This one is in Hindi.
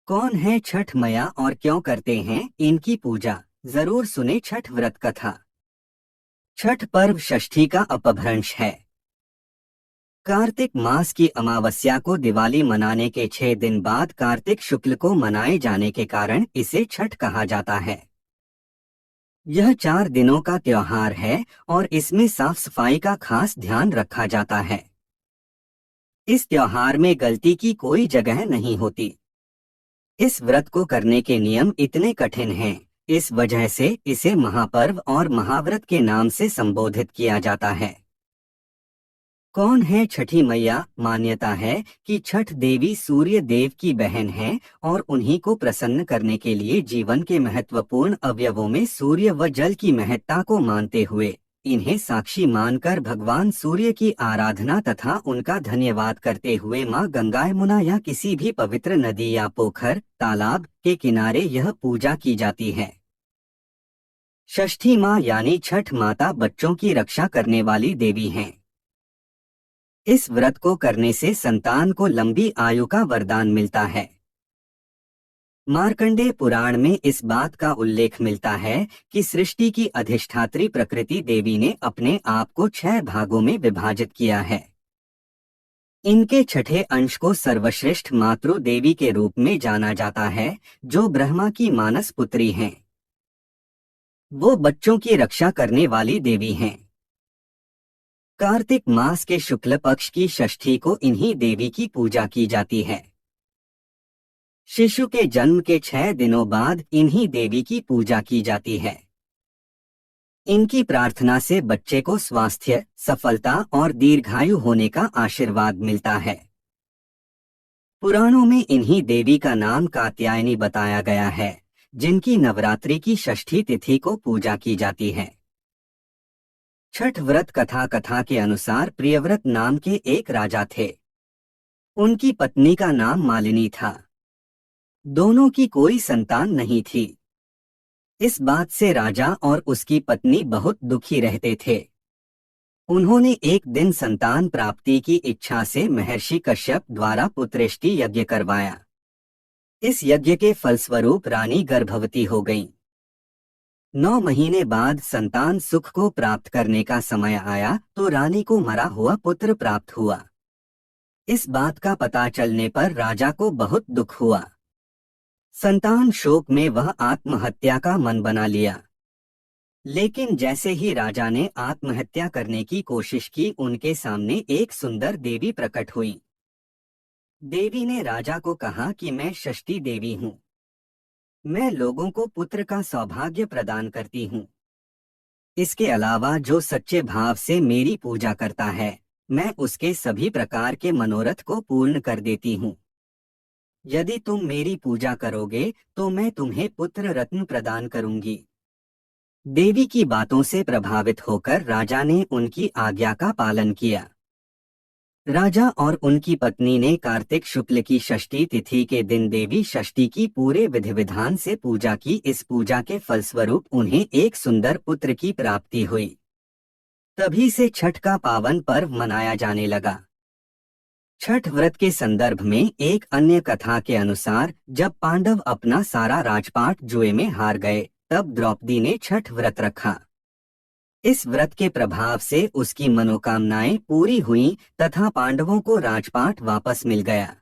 कौन है छठ मैया और क्यों करते हैं इनकी पूजा? जरूर सुने छठ व्रत कथा। छठ पर्व षष्ठी का अपभ्रंश है। कार्तिक मास की अमावस्या को दिवाली मनाने के 6 दिन बाद कार्तिक शुक्ल को मनाए जाने के कारण इसे छठ कहा जाता है। यह 4 दिनों का त्योहार है और इसमें साफ सफाई का खास ध्यान रखा जाता है। इस त्योहार में गलती की कोई जगह नहीं होती। इस व्रत को करने के नियम इतने कठिन हैं, इस वजह से इसे महापर्व और महाव्रत के नाम से संबोधित किया जाता है। कौन है छठी मैया? मान्यता है कि छठ देवी सूर्य देव की बहन है और उन्हीं को प्रसन्न करने के लिए जीवन के महत्वपूर्ण अवयवों में सूर्य व जल की महत्ता को मानते हुए इन्हें साक्षी मानकर भगवान सूर्य की आराधना तथा उनका धन्यवाद करते हुए मां गंगा यमुना या किसी भी पवित्र नदी या पोखर तालाब के किनारे यह पूजा की जाती है। षष्ठी मां यानी छठ माता बच्चों की रक्षा करने वाली देवी हैं। इस व्रत को करने से संतान को लंबी आयु का वरदान मिलता है। मार्कंडेय पुराण में इस बात का उल्लेख मिलता है कि सृष्टि की अधिष्ठात्री प्रकृति देवी ने अपने आप को 6 भागों में विभाजित किया है। इनके छठे अंश को सर्वश्रेष्ठ मातृ देवी के रूप में जाना जाता है, जो ब्रह्मा की मानस पुत्री हैं। वो बच्चों की रक्षा करने वाली देवी हैं। कार्तिक मास के शुक्ल पक्ष की षष्ठी को इन्हीं देवी की पूजा की जाती है। शिशु के जन्म के 6 दिनों बाद इन्हीं देवी की पूजा की जाती है। इनकी प्रार्थना से बच्चे को स्वास्थ्य, सफलता और दीर्घायु होने का आशीर्वाद मिलता है। पुराणों में इन्हीं देवी का नाम कात्यायनी बताया गया है, जिनकी नवरात्रि की षष्ठी तिथि को पूजा की जाती है। छठ व्रत कथा के अनुसार प्रियव्रत नाम के एक राजा थे। उनकी पत्नी का नाम मालिनी था। दोनों की कोई संतान नहीं थी। इस बात से राजा और उसकी पत्नी बहुत दुखी रहते थे। उन्होंने एक दिन संतान प्राप्ति की इच्छा से महर्षि कश्यप द्वारा पुत्रेष्टि यज्ञ करवाया। इस यज्ञ के फलस्वरूप रानी गर्भवती हो गईं। 9 महीने बाद संतान सुख को प्राप्त करने का समय आया तो रानी को मरा हुआ पुत्र प्राप्त हुआ। इस बात का पता चलने पर राजा को बहुत दुख हुआ। संतान शोक में वह आत्महत्या का मन बना लिया। लेकिन जैसे ही राजा ने आत्महत्या करने की कोशिश की, उनके सामने एक सुंदर देवी प्रकट हुई। देवी ने राजा को कहा कि मैं षष्ठी देवी हूँ। मैं लोगों को पुत्र का सौभाग्य प्रदान करती हूँ। इसके अलावा जो सच्चे भाव से मेरी पूजा करता है, मैं उसके सभी प्रकार के मनोरथ को पूर्ण कर देती हूँ। यदि तुम मेरी पूजा करोगे तो मैं तुम्हें पुत्र रत्न प्रदान करूंगी। देवी की बातों से प्रभावित होकर राजा ने उनकी आज्ञा का पालन किया। राजा और उनकी पत्नी ने कार्तिक शुक्ल की षष्ठी तिथि के दिन देवी षष्ठी की पूरे विधि विधान से पूजा की। इस पूजा के फलस्वरूप उन्हें एक सुंदर पुत्र की प्राप्ति हुई। तभी से छठ का पावन पर्व मनाया जाने लगा। छठ व्रत के संदर्भ में एक अन्य कथा के अनुसार जब पांडव अपना सारा राजपाट जुए में हार गए, तब द्रौपदी ने छठ व्रत रखा। इस व्रत के प्रभाव से उसकी मनोकामनाएं पूरी हुईं तथा पांडवों को राजपाट वापस मिल गया।